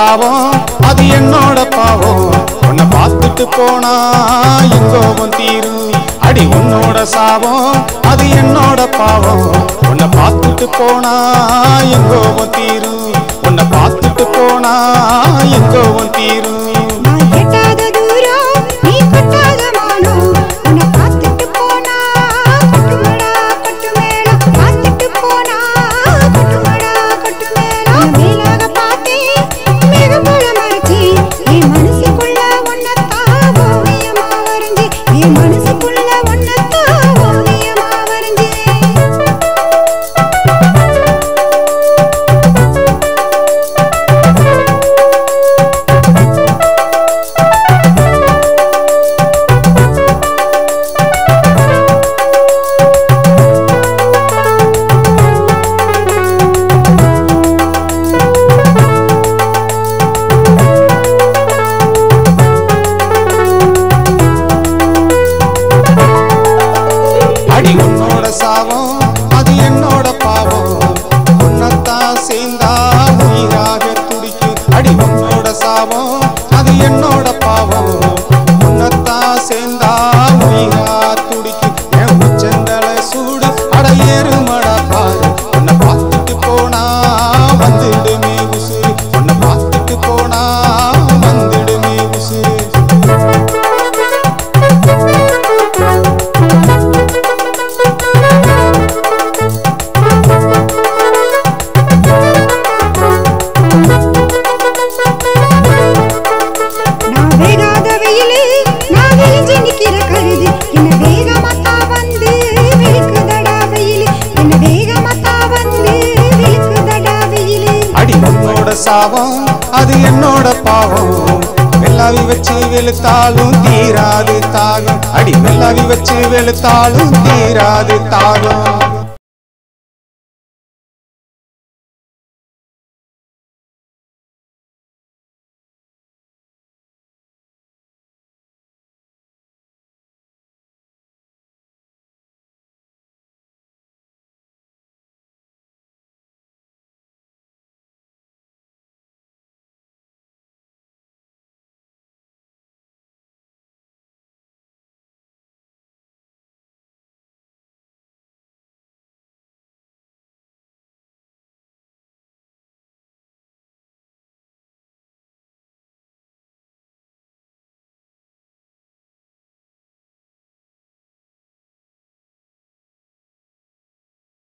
சாபம் அது என்னோட பாவம் உன்னை பார்த்துட்டு போனா என் கோபம் தீரும் அடி உன்னோட சாபம் அது என்னோட பாவம் உன்னை பார்த்துட்டு போனா என் கோபம் தீரும் உன்னை பார்த்துட்டு போனா என் கோபம் தீரும் அடி உன்னோட சாபம் அது என்னோட பாவம் உன்னத்தான் சேர்ந்தா உயிராக துடிக்கும் அடி உன்னோட சாபம் அது என்னோட பாவம் உன்னத்தான் சேர்ந்தா உயிரா துடிக்கும் என் உச்சந்தலை சூடு அட ஏறுமடா பாரு உன்னை பார்த்துட்டு போனா வந்துடுமே உசுறு உன்னை பார்த்துட்டு போனா வந்துடுமே உசுறு சாபம் அது என்னோட பாவம் வெள்ளாவி வச்சு வெளுத்தாலும் தீராது தாகம் அடி வெள்ளாவி வச்சு வெளுத்தாலும் தீராது தாகம்